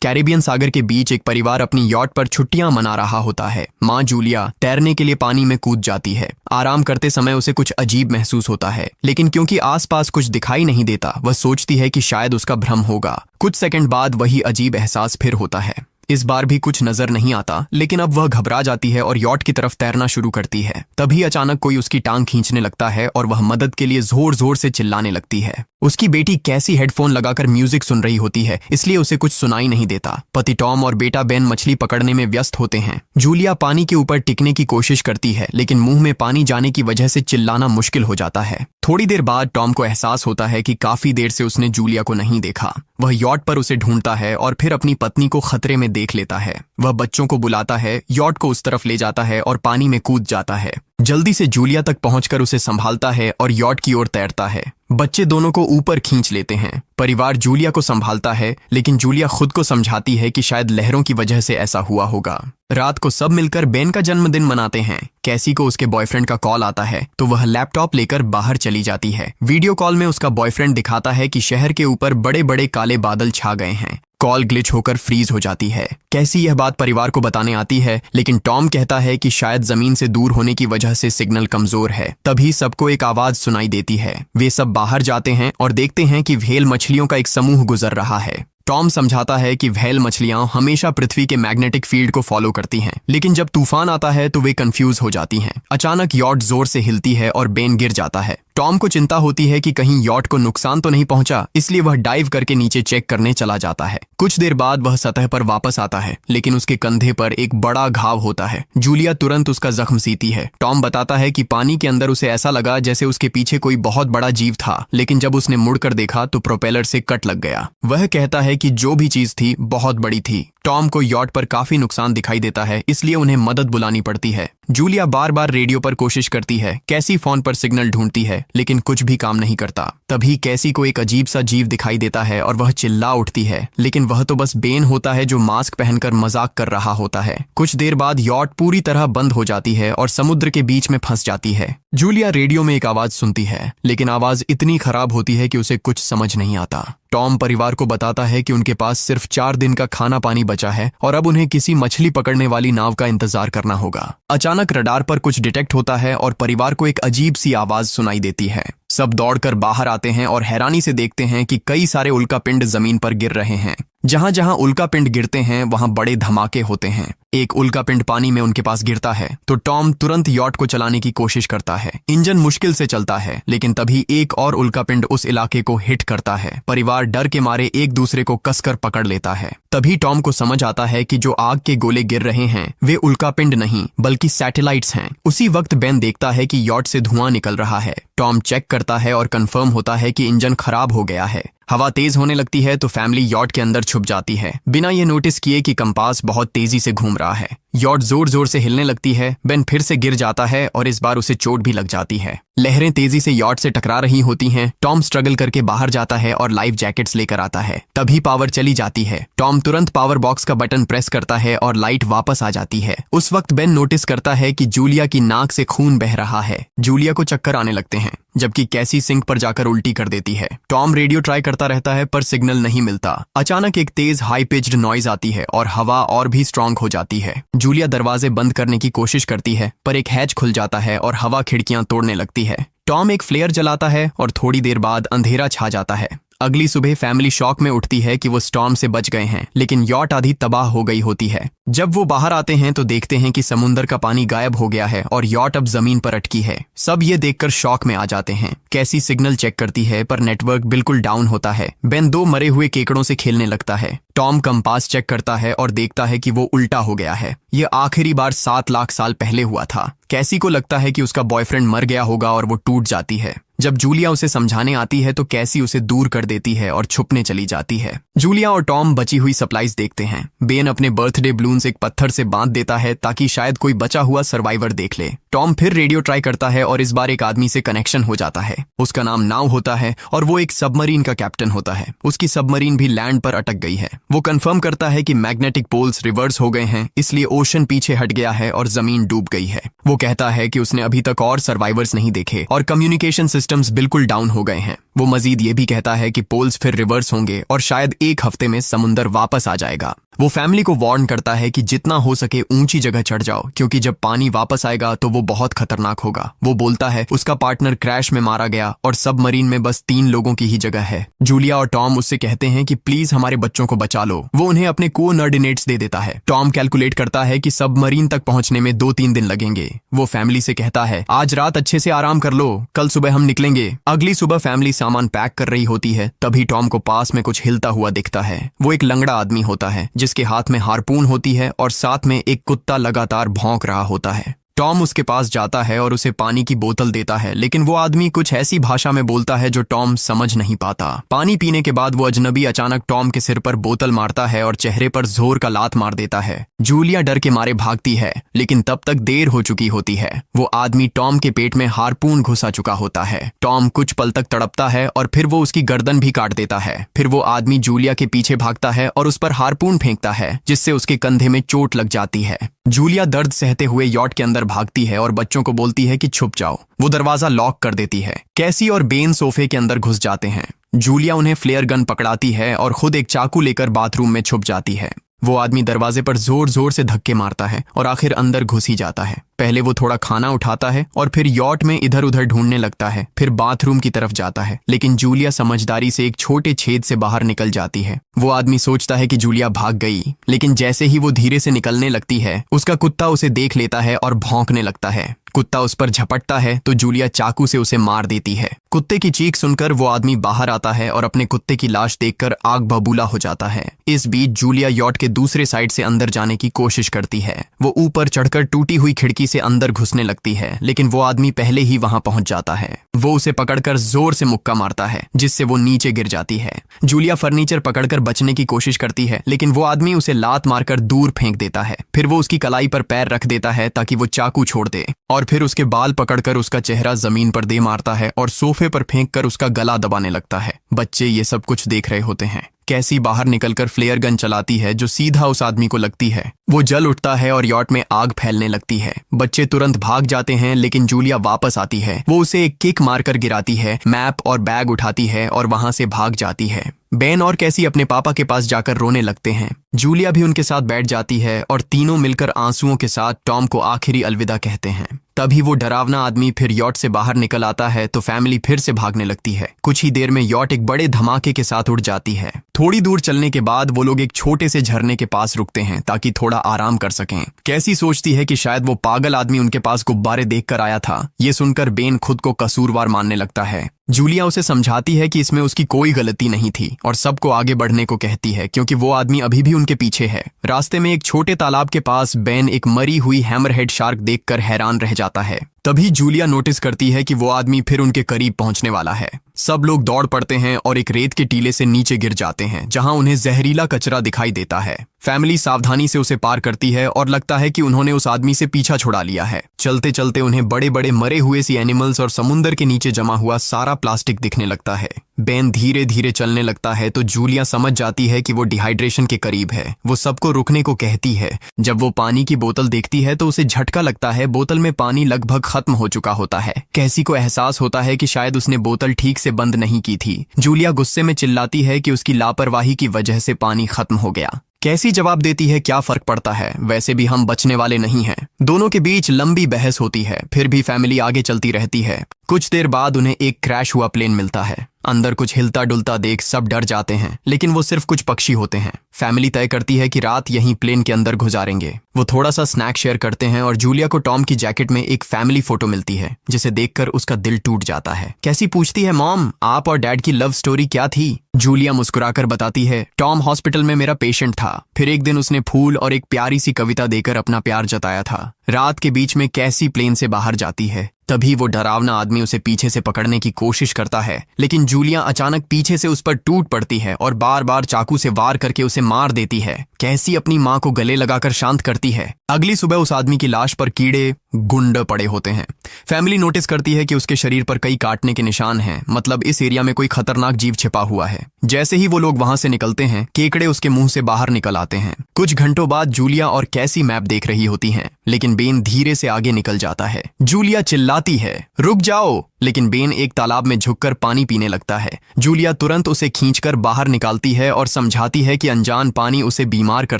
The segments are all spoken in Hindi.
कैरिबियन सागर के बीच एक परिवार अपनी यॉट पर छुट्टियां मना रहा होता है। माँ जूलिया तैरने के लिए पानी में कूद जाती है। आराम करते समय उसे कुछ अजीब महसूस होता है, लेकिन क्योंकि आसपास कुछ दिखाई नहीं देता, वह सोचती है कि शायद उसका भ्रम होगा। कुछ सेकंड बाद वही अजीब एहसास फिर होता है। इस बार भी कुछ नजर नहीं आता, लेकिन अब वह घबरा जाती है और यॉट की तरफ तैरना शुरू करती है। तभी अचानक कोई उसकी टांग खींचने लगता है और वह मदद के लिए जोर जोर से चिल्लाने लगती है। उसकी बेटी कैसी हेडफोन लगाकर म्यूजिक सुन रही होती है, इसलिए उसे कुछ सुनाई नहीं देता। पति टॉम और बेटा बेन मछली पकड़ने में व्यस्त होते हैं। जूलिया पानी के ऊपर टिकने की कोशिश करती है, लेकिन मुंह में पानी जाने की वजह से चिल्लाना मुश्किल हो जाता है। थोड़ी देर बाद टॉम को एहसास होता है कि काफी देर से उसने जूलिया को नहीं देखा। वह यॉट पर उसे ढूंढता है और फिर अपनी पत्नी को खतरे में देख लेता है। वह बच्चों को बुलाता है, यॉट को उस तरफ ले जाता है और पानी में कूद जाता है। जल्दी से जूलिया तक पहुंचकर उसे संभालता है और यॉट की ओर तैरता है। बच्चे दोनों को ऊपर खींच लेते हैं। परिवार जूलिया को संभालता है, लेकिन जूलिया खुद को समझाती है कि शायद लहरों की वजह से ऐसा हुआ होगा। रात को सब मिलकर बेन का जन्मदिन मनाते हैं। कैसी को उसके बॉयफ्रेंड का कॉल आता है, तो वह लैपटॉप लेकर बाहर चली जाती है। वीडियो कॉल में उसका बॉयफ्रेंड दिखाता है कि शहर के ऊपर बड़े बड़े काले बादल छा गए हैं। कॉल ग्लिच होकर फ्रीज हो जाती है। कैसी यह बात परिवार को बताने आती है, लेकिन टॉम कहता है कि शायद जमीन से दूर होने की वजह से सिग्नल कमजोर है। तभी सबको एक आवाज सुनाई देती है। वे सब बाहर जाते हैं और देखते हैं कि व्हेल मछलियों का एक समूह गुजर रहा है। टॉम समझाता है कि व्हेल मछलियां हमेशा पृथ्वी के मैग्नेटिक फील्ड को फॉलो करती हैं, लेकिन जब तूफान आता है तो वे कंफ्यूज हो जाती हैं। अचानक यॉट जोर से हिलती है और बेन गिर जाता है। टॉम को चिंता होती है कि कहीं यॉट को नुकसान तो नहीं पहुंचा, इसलिए वह डाइव करके नीचे चेक करने चला जाता है। कुछ देर बाद वह सतह पर वापस आता है, लेकिन उसके कंधे पर एक बड़ा घाव होता है। जूलिया तुरंत उसका जख्म सीती है। टॉम बताता है कि पानी के अंदर उसे ऐसा लगा जैसे उसके पीछे कोई बहुत बड़ा जीव था, लेकिन जब उसने मुड़कर देखा तो प्रोपेलर से कट लग गया। वह कहता है कि जो भी चीज थी बहुत बड़ी थी। टॉम को यॉट पर काफी नुकसान दिखाई देता है, इसलिए उन्हें मदद बुलानी पड़ती है। जूलिया बार बार रेडियो पर कोशिश करती है। कैसी फोन पर सिग्नल ढूंढती है, लेकिन कुछ भी काम नहीं करता। तभी कैसी को एक अजीब सा जीव दिखाई देता है और वह चिल्ला उठती है, लेकिन वह तो बस बेन होता है जो मास्क पहनकर मजाक कर रहा होता है। कुछ देर बाद यॉट पूरी तरह बंद हो जाती है और समुद्र के बीच में फंस जाती है। जूलिया रेडियो में एक आवाज सुनती है, लेकिन आवाज इतनी खराब होती है कि उसे कुछ समझ नहीं आता। टॉम परिवार को बताता है कि उनके पास सिर्फ 4 दिन का खाना पानी बचा है और अब उन्हें किसी मछली पकड़ने वाली नाव का इंतजार करना होगा। अचानक रडार पर कुछ डिटेक्ट होता है और परिवार को एक अजीब सी आवाज सुनाई देती है। सब दौड़कर बाहर आते हैं और हैरानी से देखते हैं कि कई सारे उल्कापिंड जमीन पर गिर रहे हैं। जहां जहां उल्कापिंड गिरते हैं वहां बड़े धमाके होते हैं। एक उल्कापिंड पानी में उनके पास गिरता है तो टॉम तुरंत यॉट को चलाने की कोशिश करता है। इंजन मुश्किल से चलता है, लेकिन तभी एक और उल्कापिंड उस इलाके को हिट करता है। परिवार डर के मारे एक दूसरे को कसकर पकड़ लेता है। तभी टॉम को समझ आता है कि जो आग के गोले गिर रहे हैं वे उल्कापिंड नहीं बल्कि सैटेलाइट्स हैं। उसी वक्त बेन देखता है कि यॉट से धुआं निकल रहा है। टॉम चेक करता है और कंफर्म होता है कि इंजन खराब हो गया है। हवा तेज होने लगती है तो फैमिली यॉट के अंदर छुप जाती है, बिना ये नोटिस किए कि कंपास बहुत तेजी से घूम रहा है। यॉट जोर जोर से हिलने लगती है। बेन फिर से गिर जाता है और इस बार उसे चोट भी लग जाती है। लहरें तेजी से यॉट से टकरा रही होती हैं। टॉम स्ट्रगल करके बाहर जाता है और लाइफ जैकेट्स लेकर आता है। तभी पावर चली जाती है। टॉम तुरंत पावर बॉक्स का बटन प्रेस करता है और लाइट वापस आ जाती है। उस वक्त बेन नोटिस करता है कि जूलिया की नाक से खून बह रहा है। जूलिया को चक्कर आने लगते हैं, जबकि कैसी सिंक पर जाकर उल्टी कर देती है। टॉम रेडियो ट्राई करता रहता है पर सिग्नल नहीं मिलता। अचानक एक तेज हाई पिच्ड नॉइज आती है और हवा और भी स्ट्रांग हो जाती है। जूलिया दरवाजे बंद करने की कोशिश करती है, पर एक हैच खुल जाता है और हवा खिड़कियां तोड़ने लगती है। टॉम एक फ्लेयर जलाता है और थोड़ी देर बाद अंधेरा छा जाता है। अगली सुबह फैमिली शॉक में उठती है कि वो स्टॉर्म से बच गए हैं, लेकिन यॉट आधी तबाह हो गई होती है। जब वो बाहर आते हैं तो देखते हैं कि समुद्र का पानी गायब हो गया है और यॉट अब जमीन पर अटकी है। सब ये देखकर शॉक में आ जाते हैं। कैसी सिग्नल चेक करती है पर नेटवर्क बिल्कुल डाउन होता है। बेन 2 मरे हुए केकड़ों से खेलने लगता है। टॉम कंपास चेक करता है और देखता है कि वो उल्टा हो गया है। ये आखिरी बार 7 लाख साल पहले हुआ था। कैसी को लगता है कि उसका बॉयफ्रेंड मर गया होगा और वो टूट जाती है। जब जूलिया उसे समझाने आती है तो कैसी उसे दूर कर देती है और छुपने चली जाती है। जूलिया और टॉम बची हुई सप्लाईज देखते हैं। बेन अपने बर्थडे बलून्स एक पत्थर से बांध देता है ताकि शायद कोई बचा हुआ सर्वाइवर देख ले। टॉम फिर रेडियो ट्राई करता है और इस बार एक आदमी से कनेक्शन हो जाता है। उसका नाम नाव होता है और वो एक सबमरीन का कैप्टन होता है। उसकी सबमरीन भी लैंड पर अटक गई है। वो कंफर्म करता है कि मैग्नेटिक पोल्स रिवर्स हो गए हैं, इसलिए ओशन पीछे हट गया है और जमीन डूब गई है। वो कहता है कि उसने अभी तक और सर्वाइवर्स नहीं देखे और कम्युनिकेशन सिस्टम सिस्टम्स बिल्कुल डाउन हो गए हैं। वो मजीद ये भी कहता है कि पोल्स फिर रिवर्स होंगे और शायद एक हफ्ते में समुंदर वापस आ जाएगा। वो फैमिली को वार्न करता है कि जितना हो सके ऊंची जगह चढ़ जाओ, क्योंकि जब पानी वापस आएगा तो वो बहुत खतरनाक होगा। वो बोलता है उसका पार्टनर क्रैश में मारा गया और सबमरीन में बस 3 लोगों की ही जगह है। जूलिया और टॉम उससे कहते हैं कि प्लीज हमारे बच्चों को बचा लो। वो उन्हें अपने कोऑर्डिनेट्स दे देता है। टॉम कैलकुलेट करता है कि सबमरीन तक पहुंचने में 2-3 दिन लगेंगे। वो फैमिली से कहता है आज रात अच्छे से आराम कर लो, कल सुबह हम निकलेंगे। अगली सुबह फैमिली सामान पैक कर रही होती है, तभी टॉम को पास में कुछ हिलता हुआ दिखता है। वो एक लंगड़ा आदमी होता है जिसके हाथ में हारपून होती है और साथ में एक कुत्ता लगातार भौंक रहा होता है। टॉम उसके पास जाता है और उसे पानी की बोतल देता है, लेकिन वो आदमी कुछ ऐसी भाषा में बोलता है जो टॉम समझ नहीं पाता। पानी पीने के बाद वो अजनबी अचानक टॉम के सिर पर बोतल मारता है और चेहरे पर जोर का लात मार देता है। जूलिया डर के मारे भागती है, लेकिन तब तक देर हो चुकी होती है। वो आदमी टॉम के पेट में हारपून घुसा चुका होता है। टॉम कुछ पल तक तड़पता है और फिर वो उसकी गर्दन भी काट देता है। फिर वो आदमी जूलिया के पीछे भागता है और उस पर हारपून फेंकता है, जिससे उसके कंधे में चोट लग जाती है। जूलिया दर्द सहते हुए यॉट के अंदर भागती है और बच्चों को बोलती है कि छुप जाओ। वो दरवाजा लॉक कर देती है। कैसी और बेन सोफे के अंदर घुस जाते हैं। जूलिया उन्हें फ्लेयर गन पकड़ाती है और खुद एक चाकू लेकर बाथरूम में छुप जाती है। वो आदमी दरवाजे पर जोर जोर से धक्के मारता है और आखिर अंदर घुस ही जाता है। पहले वो थोड़ा खाना उठाता है और फिर यॉट में इधर उधर ढूंढने लगता है, फिर बाथरूम की तरफ जाता है, लेकिन जूलिया समझदारी से एक छोटे छेद से बाहर निकल जाती है। वो आदमी सोचता है कि जूलिया भाग गई, लेकिन जैसे ही वो धीरे से निकलने लगती है, उसका कुत्ता उसे देख लेता है और भौंकने लगता है। कुत्ता उस पर झपटता है तो जूलिया चाकू से उसे मार देती है। कुत्ते की चीख सुनकर वो आदमी बाहर आता है और अपने कुत्ते की लाश देखकर आग बबूला हो जाता है। इस बीच जूलिया यॉट के दूसरे साइड से अंदर जाने की कोशिश करती है। वो ऊपर चढ़कर टूटी हुई खिड़की से अंदर घुसने लगती है, लेकिन वो आदमी पहले ही वहां पहुंच जाता है। वो उसे पकड़कर जोर से मुक्का मारता है, जिससे वो नीचे गिर जाती है। जूलिया फर्नीचर पकड़कर बचने की कोशिश करती है, लेकिन वो आदमी उसे लात मारकर दूर फेंक देता है। फिर वो उसकी कलाई पर पैर रख देता है ताकि वो चाकू छोड़ दे, और फिर उसके बाल पकड़कर उसका चेहरा जमीन पर दे मारता है और सोफे पर फेंककर उसका गला दबाने लगता है। बच्चे ये सब कुछ देख रहे होते हैं। कैसी बाहर निकलकर फ्लेयर गन चलाती है जो सीधा उस आदमी को लगती है। वो जल उठता है और यॉट में आग फैलने लगती है। बच्चे तुरंत भाग जाते हैं, लेकिन जूलिया वापस आती है। वो उसे एक किक मारकर गिराती है, मैप और बैग उठाती है और वहां से भाग जाती है। बेन और कैसी अपने पापा के पास जाकर रोने लगते हैं। जूलिया भी उनके साथ बैठ जाती है और तीनों मिलकर आंसुओं के साथ टॉम को आखिरी अलविदा कहते हैं। तभी वो डरावना आदमी फिर यॉट से बाहर निकल आता है तो फैमिली फिर से भागने लगती है। कुछ ही देर में यॉट एक बड़े धमाके के साथ उड़ जाती है। थोड़ी दूर चलने के बाद वो लोग एक छोटे से झरने के पास रुकते हैं ताकि थोड़ा आराम कर सकें। कैसी सोचती है कि शायद वो पागल आदमी उनके पास गुब्बारे देखकर आया था। ये सुनकर बेन खुद को कसूरवार मानने लगता है। जूलिया उसे समझाती है कि इसमें उसकी कोई गलती नहीं थी और सबको आगे बढ़ने को कहती है, क्योंकि वो आदमी अभी भी उनके पीछे है। रास्ते में एक छोटे तालाब के पास बेन एक मरी हुई हैमरहेड शार्क देखकर हैरान रह जाता है। तभी जूलिया नोटिस करती है कि वो आदमी फिर उनके करीब पहुंचने वाला है। सब लोग दौड़ पड़ते हैं और एक रेत के टीले से नीचे गिर जाते हैं, जहां उन्हें जहरीला कचरा दिखाई देता है। फैमिली सावधानी से उसे पार करती है और लगता है कि उन्होंने उस आदमी से पीछा छुड़ा लिया है। चलते चलते उन्हें बड़े बड़े मरे हुए सी एनिमल्स और समुंदर के नीचे जमा हुआ सारा प्लास्टिक दिखने लगता है। बेन धीरे धीरे चलने लगता है तो जूलिया समझ जाती है कि वो डिहाइड्रेशन के करीब है। वो सबको रुकने को कहती है। जब वो पानी की बोतल देखती है तो उसे झटका लगता है। बोतल में पानी लगभग खत्म हो चुका होता है। कैसी को एहसास होता है कि शायद उसने बोतल ठीक से बंद नहीं की थी। जूलिया गुस्से में चिल्लाती है कि उसकी लापरवाही की वजह से पानी खत्म हो गया। कैसी जवाब देती है, क्या फर्क पड़ता है, वैसे भी हम बचने वाले नहीं हैं। दोनों के बीच लंबी बहस होती है, फिर भी फैमिली आगे चलती रहती है। कुछ देर बाद उन्हें एक क्रैश हुआ प्लेन मिलता है। अंदर कुछ हिलता डुलता देख सब डर जाते हैं, लेकिन वो सिर्फ कुछ पक्षी होते हैं। फैमिली तय करती है कि रात यहीं प्लेन के अंदर गुजारेंगे। वो थोड़ा सा स्नैक शेयर करते हैं और जूलिया को टॉम की जैकेट में एक फैमिली फोटो मिलती है, जिसे देखकर उसका दिल टूट जाता है। कैसी पूछती है, मॉम आप और डैड की लव स्टोरी क्या थी? जूलिया मुस्कुराकर बताती है, टॉम हॉस्पिटल में मेरा पेशेंट था। फिर एक दिन उसने फूल और एक प्यारी सी कविता देकर अपना प्यार जताया था। रात के बीच में कैसी प्लेन से बाहर जाती है। तभी वो डरावना आदमी उसे पीछे से पकड़ने की कोशिश करता है, लेकिन जूलिया अचानक पीछे से उस पर टूट पड़ती है और बार बार चाकू से वार करके उसे मार देती है। कैसी अपनी माँ को गले लगाकर शांत करती है। अगली सुबह उस आदमी की लाश पर कीड़े गुंड पड़े होते हैं। फैमिली नोटिस करती है कि उसके शरीर पर कई काटने के निशान हैं, मतलब इस एरिया में कोई खतरनाक जीव छिपा हुआ है। जैसे ही वो लोग वहां से निकलते हैं, केकड़े उसके मुंह से बाहर निकल आते हैं। कुछ घंटों बाद जूलिया और कैसी मैप देख रही होती हैं, लेकिन बेन धीरे से आगे निकल जाता है। जूलिया चिल्लाती है, रुक जाओ, लेकिन बेन एक तालाब में झुककर पानी पीने लगता है। जूलिया तुरंत उसे खींचकर बाहर निकालती है और समझाती है कि अनजान पानी उसे बीमार कर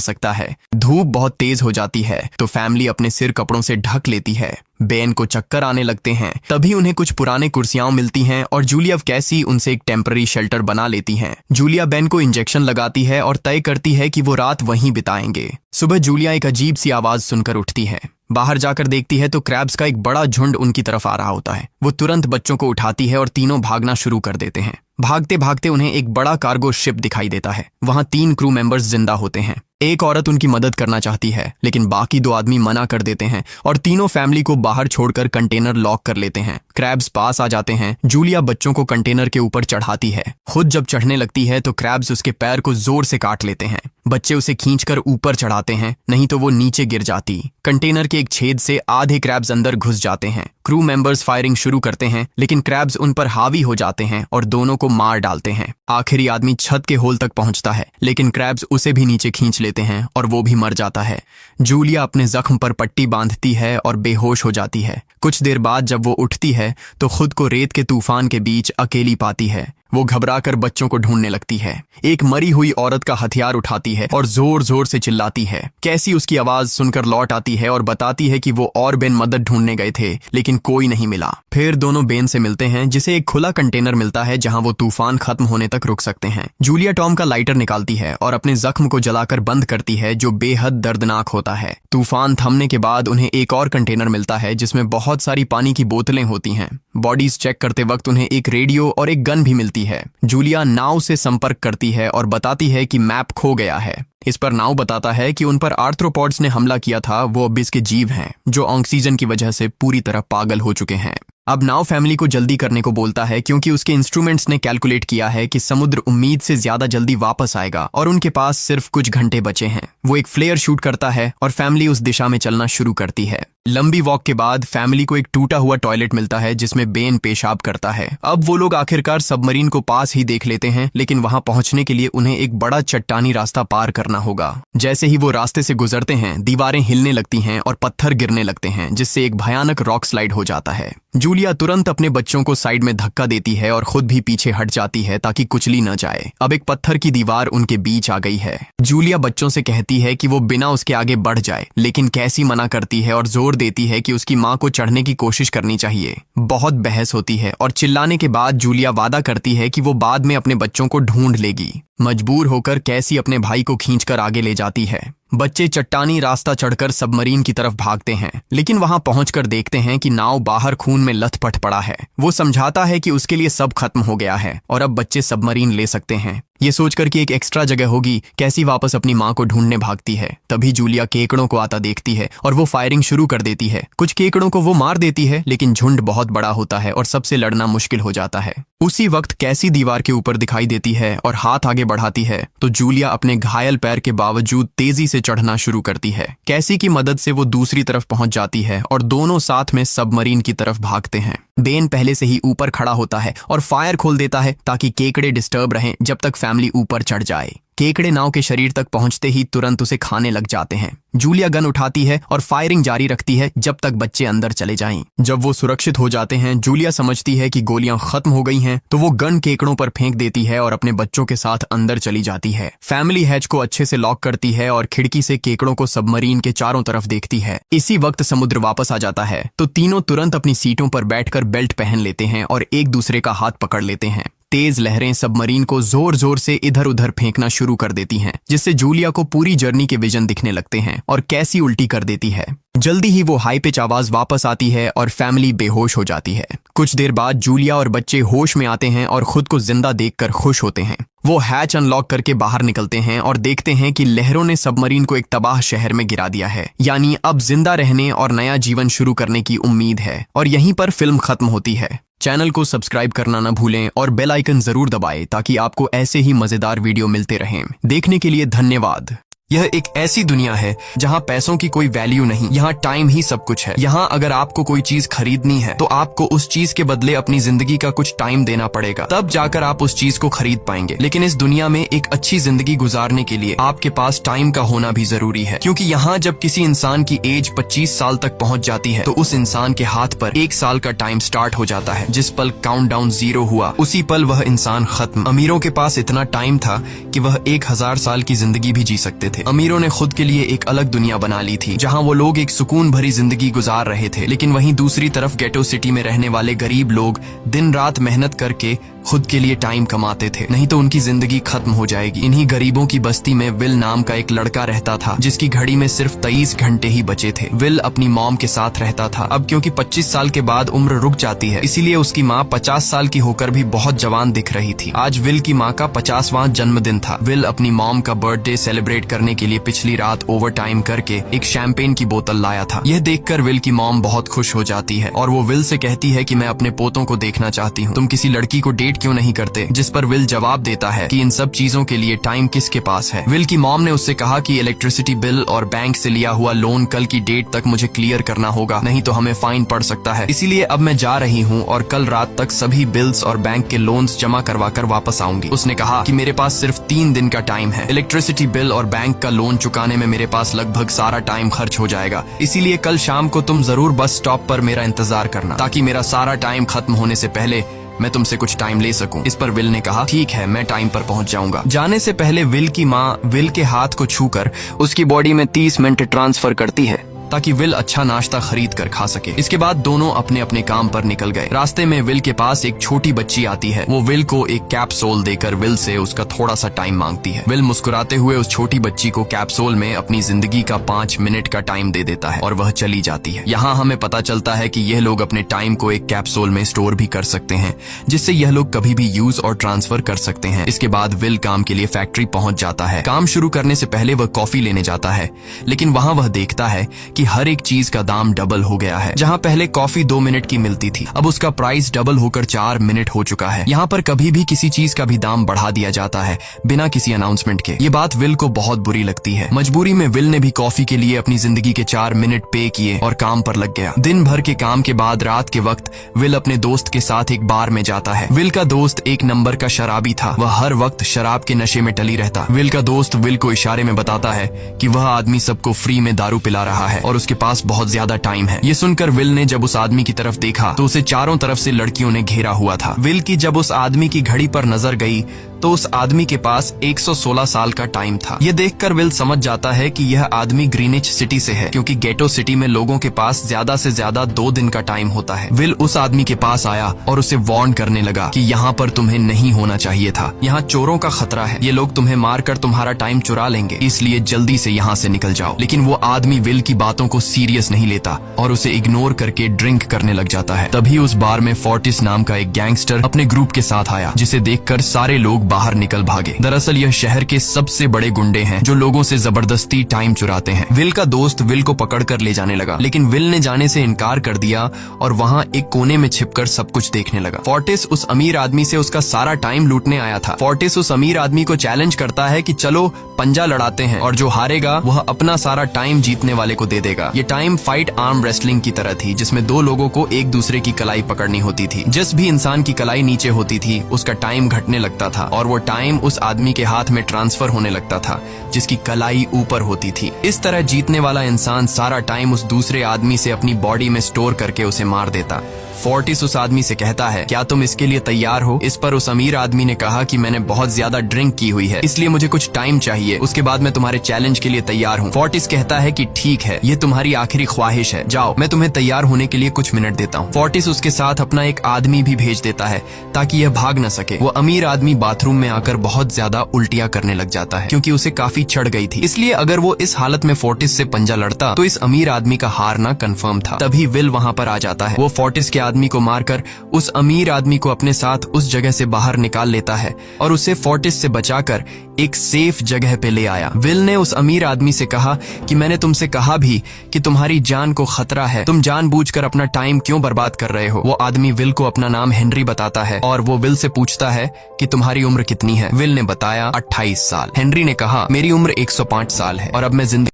सकता है। धूप बहुत तेज हो जाती है तो फैमिली अपने सिर कपड़ों से ढक लेती है। बेन को चक्कर आने लगते हैं। तभी उन्हें कुछ पुराने कुर्सियां मिलती हैं और जूलिया कैसी उनसे एक टेम्पररी शेल्टर बना लेती हैं। जूलिया बेन को इंजेक्शन लगाती है और तय करती है कि वो रात वहीं बिताएंगे। सुबह जूलिया एक अजीब सी आवाज सुनकर उठती है। बाहर जाकर देखती है तो क्रैब्स का एक बड़ा झुंड उनकी तरफ आ रहा होता है। वो तुरंत बच्चों को उठाती है और तीनों भागना शुरू कर देते हैं। भागते भागते उन्हें एक बड़ा कार्गो शिप दिखाई देता है। वहां 3 क्रू मेंबर्स जिंदा होते हैं। एक औरत उनकी मदद करना चाहती है, लेकिन बाकी 2 आदमी मना कर देते हैं और तीनों फैमिली को बाहर छोड़कर कंटेनर लॉक कर लेते हैं। क्रैब्स पास आ जाते हैं। जूलिया बच्चों को कंटेनर के ऊपर चढ़ाती है। खुद जब चढ़ने लगती है तो क्रैब्स उसके पैर को जोर से काट लेते हैं। बच्चे उसे खींचकर ऊपर चढ़ाते हैं, नहीं तो वो नीचे गिर जाती। कंटेनर के एक छेद से आधे क्रैब्स अंदर घुस जाते हैं। क्रू मेंबर्स फायरिंग शुरू करते हैं, लेकिन क्रैब्स उन पर हावी हो जाते हैं और दोनों को मार डालते हैं। आखिरी आदमी छत के होल तक पहुंचता है, लेकिन क्रैब्स उसे भी नीचे खींच लेते हैं और वो भी मर जाता है। जूलिया अपने जख्म पर पट्टी बांधती है और बेहोश हो जाती है। कुछ देर बाद जब वो उठती है तो खुद को रेत के तूफान के बीच अकेली पाती है। वो घबराकर बच्चों को ढूंढने लगती है। एक मरी हुई औरत का हथियार उठाती है और जोर जोर से चिल्लाती है। कैसी उसकी आवाज सुनकर लौट आती है और बताती है कि वो और बेन मदद ढूंढने गए थे, लेकिन कोई नहीं मिला। फिर दोनों बेन से मिलते हैं, जिसे एक खुला कंटेनर मिलता है जहां वो तूफान खत्म होने तक रुक सकते हैं। जूलिया टॉम का लाइटर निकालती है और अपने जख्म को जलाकर बंद करती है, जो बेहद दर्दनाक होता है। तूफान थमने के बाद उन्हें एक और कंटेनर मिलता है जिसमें बहुत सारी पानी की बोतलें होती हैं। बॉडीज चेक करते वक्त उन्हें एक रेडियो और एक गन भी मिलती है। जूलिया नाव से संपर्क करती है और बताती है कि मैप खो गया है। इस पर नाव बताता है कि उन पर आर्थ्रोपॉड्स ने हमला किया था, वो अबिस के जीव हैं जो ऑक्सीजन की वजह से पूरी तरह पागल हो चुके हैं। अब नाव फैमिली को जल्दी करने को बोलता है, क्योंकि उसके इंस्ट्रूमेंट्स ने कैलकुलेट किया है कि समुद्र उम्मीद से ज्यादा जल्दी वापस आएगा और उनके पास सिर्फ कुछ घंटे बचे हैं। वो एक फ्लेयर शूट करता है और फैमिली उस दिशा में चलना शुरू करती है। लंबी वॉक के बाद फैमिली को एक टूटा हुआ टॉयलेट मिलता है जिसमें बेन पेशाब करता है। अब वो लोग आखिरकार सबमरीन को पास ही देख लेते हैं, लेकिन वहां पहुंचने के लिए उन्हें एक बड़ा चट्टानी रास्ता पार करना होगा। जैसे ही वो रास्ते से गुजरते हैं, दीवारें हिलने लगती हैं और पत्थर गिरने लगते हैं, जिससे एक भयानक रॉक स्लाइड हो जाता है। जूलिया तुरंत अपने बच्चों को साइड में धक्का देती है और खुद भी पीछे हट जाती है ताकि कुचली न जाए। अब एक पत्थर की दीवार उनके बीच आ गई है। जूलिया बच्चों से कहती है कि वो बिना उसके आगे बढ़ जाए, लेकिन कैसी मना करती है और जोर देती है कि उसकी माँ को चढ़ने की कोशिश करनी चाहिए। बहुत बहस होती है और चिल्लाने के बाद जूलिया वादा करती है कि वो बाद में अपने बच्चों को ढूंढ लेगी। मजबूर होकर कैसी अपने भाई को खींचकर आगे ले जाती है। बच्चे चट्टानी रास्ता चढ़कर सबमरीन की तरफ भागते हैं, लेकिन वहां पहुंचकर देखते हैं कि नाव बाहर खून में लथपथ पड़ा है। वो समझाता है कि उसके लिए सब खत्म हो गया है और अब बच्चे सबमरीन ले सकते हैं। ये सोचकर कि एक एक्स्ट्रा जगह होगी, कैसी वापस अपनी माँ को ढूंढने भागती है। तभी जूलिया केकड़ों को आता देखती है और वो फायरिंग शुरू कर देती है। कुछ केकड़ों को वो मार देती है, लेकिन झुंड बहुत बड़ा होता है और सबसे लड़ना मुश्किल हो जाता है। उसी वक्त कैसी दीवार के ऊपर दिखाई देती है और हाथ आगे बढ़ाती है तो जूलिया अपने घायल पैर के बावजूद तेजी से चढ़ना शुरू करती है। कैसी की मदद से वो दूसरी तरफ पहुंच जाती है और दोनों साथ में सबमरीन की तरफ भागते हैं। बेन पहले से ही ऊपर खड़ा होता है और फायर खोल देता है ताकि केकड़े डिस्टर्ब रहें जब तक फैमिली ऊपर चढ़ जाए। केकड़े नाव के शरीर तक पहुंचते ही तुरंत उसे खाने लग जाते हैं। जूलिया गन उठाती है और फायरिंग जारी रखती है जब तक बच्चे अंदर चले जाएं। जब वो सुरक्षित हो जाते हैं, जूलिया समझती है कि गोलियां खत्म हो गई हैं, तो वो गन केकड़ों पर फेंक देती है और अपने बच्चों के साथ अंदर चली जाती है। फैमिली हैच को अच्छे से लॉक करती है और खिड़की से केकड़ों को सबमरीन के चारों तरफ देखती है। इसी वक्त समुद्र वापस आ जाता है तो तीनों तुरंत अपनी सीटों पर बैठकर बेल्ट पहन लेते हैं और एक दूसरे का हाथ पकड़ लेते हैं। तेज लहरें सबमरीन को जोर जोर से इधर उधर फेंकना शुरू कर देती हैं, जिससे जूलिया को पूरी जर्नी के विजन दिखने लगते हैं और कैसी उल्टी कर देती है। जल्दी ही वो हाई पिच आवाज वापस आती है और फैमिली बेहोश हो जाती है। कुछ देर बाद जूलिया और बच्चे होश में आते हैं और खुद को जिंदा देखकर खुश होते हैं। वो हैच अनलॉक करके बाहर निकलते हैं और देखते हैं कि लहरों ने सबमरीन को एक तबाह शहर में गिरा दिया है। यानी अब जिंदा रहने और नया जीवन शुरू करने की उम्मीद है। और यहीं पर फिल्म खत्म होती है। चैनल को सब्सक्राइब करना न भूलें और बेल आइकन जरूर दबाएं ताकि आपको ऐसे ही मजेदार वीडियो मिलते रहें। देखने के लिए धन्यवाद। यह एक ऐसी दुनिया है जहाँ पैसों की कोई वैल्यू नहीं, यहाँ टाइम ही सब कुछ है। यहाँ अगर आपको कोई चीज खरीदनी है तो आपको उस चीज के बदले अपनी जिंदगी का कुछ टाइम देना पड़ेगा, तब जाकर आप उस चीज को खरीद पाएंगे। लेकिन इस दुनिया में एक अच्छी जिंदगी गुजारने के लिए आपके पास टाइम का होना भी जरूरी है, क्योंकि यहाँ जब किसी इंसान की एज 25 साल तक पहुँच जाती है तो उस इंसान के हाथ पर 1 साल का टाइम स्टार्ट हो जाता है। जिस पल काउंटडाउन 0 हुआ उसी पल वह इंसान खत्म। अमीरों के पास इतना टाइम था कि वह 1000 साल की जिंदगी भी जी सकते थे। अमीरों ने खुद के लिए एक अलग दुनिया बना ली थी जहां वो लोग एक सुकून भरी जिंदगी गुजार रहे थे, लेकिन वहीं दूसरी तरफ गेटो सिटी में रहने वाले गरीब लोग दिन रात मेहनत करके खुद के लिए टाइम कमाते थे, नहीं तो उनकी जिंदगी खत्म हो जाएगी। इन्हीं गरीबों की बस्ती में विल नाम का एक लड़का रहता था जिसकी घड़ी में सिर्फ 23 घंटे ही बचे थे। विल अपनी मॉम के साथ रहता था। अब क्योंकि 25 साल के बाद उम्र रुक जाती है, इसीलिए उसकी माँ 50 साल की होकर भी बहुत जवान दिख रही थी। आज विल की माँ का 50वां जन्मदिन था। विल अपनी मॉम का बर्थडे सेलिब्रेट करने के लिए पिछली रात ओवर टाइम करके एक शैंपेन की बोतल लाया था। यह देखकर विल की मॉम बहुत खुश हो जाती है और वो विल से कहती है कि मैं अपने पोतों को देखना चाहती हूँ, तुम किसी लड़की को डेट क्यों नहीं करते? जिस पर विल जवाब देता है कि इन सब चीजों के लिए टाइम किसके पास है। विल की मॉम ने उससे कहा कि इलेक्ट्रिसिटी बिल और बैंक से लिया हुआ लोन कल की डेट तक मुझे क्लियर करना होगा, नहीं तो हमें फाइन पड़ सकता है। इसीलिए अब मैं जा रही हूँ और कल रात तक सभी बिल्स और बैंक के लोन्स जमा करवा कर वापस आऊंगी। उसने कहा कि मेरे पास सिर्फ 3 दिन का टाइम है। इलेक्ट्रिसिटी बिल और बैंक का लोन चुकाने में मेरे पास लगभग सारा टाइम खर्च हो जाएगा, इसीलिए कल शाम को तुम जरूर बस स्टॉप पर मेरा इंतजार करना, ताकि मेरा सारा टाइम खत्म होने से पहले मैं तुमसे कुछ टाइम ले सकूं। इस पर विल ने कहा ठीक है, मैं टाइम पर पहुंच जाऊंगा। जाने से पहले विल की माँ विल के हाथ को छूकर उसकी बॉडी में 30 मिनट ट्रांसफर करती है ताकि विल अच्छा नाश्ता खरीद कर खा सके। इसके बाद दोनों अपने अपने काम पर निकल गए। रास्ते में विल के पास एक छोटी बच्ची आती है। वो विल को एक कैप्सूल देकर विल से उसका थोड़ा सा टाइम मांगती है। विल मुस्कुराते हुए उस छोटी बच्ची को कैप्सूल में अपनी जिंदगी का 5 मिनट का टाइम दे देता है और वह चली जाती है। यहाँ हमें पता चलता है कि यह लोग अपने टाइम को एक कैप्सूल में स्टोर भी कर सकते हैं, जिससे यह लोग कभी भी यूज और ट्रांसफर कर सकते हैं। इसके बाद विल काम के लिए फैक्ट्री पहुंच जाता है। काम शुरू करने से पहले वह कॉफी लेने जाता है, लेकिन वहाँ वह देखता है कि हर एक चीज का दाम डबल हो गया है। जहां पहले कॉफी 2 मिनट की मिलती थी, अब उसका प्राइस डबल होकर 4 मिनट हो चुका है। यहाँ पर कभी भी किसी चीज का भी दाम बढ़ा दिया जाता है बिना किसी अनाउंसमेंट के। ये बात विल को बहुत बुरी लगती है। मजबूरी में विल ने भी कॉफी के लिए अपनी जिंदगी के 4 मिनट पे किए और काम पर लग गया। दिन भर के काम के बाद रात के वक्त विल अपने दोस्त के साथ एक बार में जाता है। विल का दोस्त एक नंबर का शराबी था। वह हर वक्त शराब के नशे में टली रहता। विल का दोस्त विल को इशारे में बताता है कि वह आदमी सबको फ्री में दारू पिला रहा है और उसके पास बहुत ज्यादा टाइम है। ये सुनकर विल ने जब उस आदमी की तरफ देखा तो उसे चारों तरफ से लड़कियों ने घेरा हुआ था। विल की जब उस आदमी की घड़ी पर नजर गई तो उस आदमी के पास 116 साल का टाइम था। ये देखकर विल समझ जाता है कि यह आदमी ग्रीनिच सिटी से है, क्योंकि गेटो सिटी में लोगों के पास ज्यादा से ज्यादा 2 दिन का टाइम होता है। विल उस आदमी के पास आया और उसे वार्न करने लगा कि यहाँ पर तुम्हें नहीं होना चाहिए था। यहाँ चोरों का खतरा है, ये लोग तुम्हें मारकर तुम्हारा टाइम चुरा लेंगे, इसलिए जल्दी से यहाँ से निकल जाओ। लेकिन वो आदमी विल की बातों को सीरियस नहीं लेता और उसे इग्नोर करके ड्रिंक करने लग जाता है। तभी उस बार में फोर्टिस नाम का एक गैंगस्टर अपने ग्रुप के साथ आया, जिसे देखकर सारे लोग बाहर निकल भागे। दरअसल यह शहर के सबसे बड़े गुंडे हैं जो लोगों से जबरदस्ती टाइम चुराते हैं। विल का दोस्त विल को पकड़कर ले जाने लगा, लेकिन विल ने जाने से इनकार कर दिया और वहाँ एक कोने में छिपकर सब कुछ देखने लगा। फोर्टिस उस अमीर आदमी से उसका सारा टाइम लूटने आया था। फोर्टिस उस अमीर आदमी को चैलेंज करता है कि चलो पंजा लड़ाते हैं और जो हारेगा वह अपना सारा टाइम जीतने वाले को दे देगा। ये टाइम फाइट आर्म रेसलिंग की तरह थी, जिसमें 2 लोगों को एक दूसरे की कलाई पकड़नी होती थी। जिस भी इंसान की कलाई नीचे होती थी उसका टाइम घटने लगता था और वो टाइम उस आदमी के हाथ में ट्रांसफर होने लगता था जिसकी कलाई ऊपर होती थी। इस तरह जीतने वाला इंसान सारा टाइम उस दूसरे आदमी से अपनी बॉडी में स्टोर करके उसे मार देता। फोर्टिस उस आदमी से कहता है, क्या तुम इसके लिए तैयार हो? इस पर उस अमीर आदमी ने कहा कि मैंने बहुत ज्यादा ड्रिंक की हुई है, इसलिए मुझे कुछ टाइम चाहिए, उसके बाद मैं तुम्हारे चैलेंज के लिए तैयार हूँ। फोर्टिस कहता है कि ठीक है, ये तुम्हारी आखिरी ख्वाहिश है, जाओ, मैं तुम्हें तैयार होने के लिए कुछ मिनट देता हूँ। फोर्टिस उसके साथ अपना एक आदमी भी भेज देता है ताकि यह भाग न सके। वो अमीर आदमी बाथरूम में आकर बहुत ज्यादा उल्टियां करने लग जाता है, क्योंकि उसे काफी चढ़ गई थी। इसलिए अगर वो इस हालत में फोर्टिस से पंजा लड़ता तो इस अमीर आदमी का हारना कंफर्म था। तभी विल वहाँ पर आ जाता है। वो फोर्टिस के आदमी को मारकर उस अमीर आदमी को अपने साथ उस जगह से बाहर निकाल लेता है और उसे फोर्टिस से बचाकर एक सेफ जगह पे ले आया। विल ने उस अमीर आदमी से कहा कि मैंने तुमसे कहा भी कि तुम्हारी जान को खतरा है, तुम जानबूझकर अपना टाइम क्यों बर्बाद कर रहे हो। वो आदमी विल को अपना नाम हेनरी बताता है और वो विल से पूछता है कि तुम्हारी उम्र कितनी है। विल ने बताया 28 साल। हेनरी ने कहा मेरी उम्र 105 साल है और अब मैं जिंदगी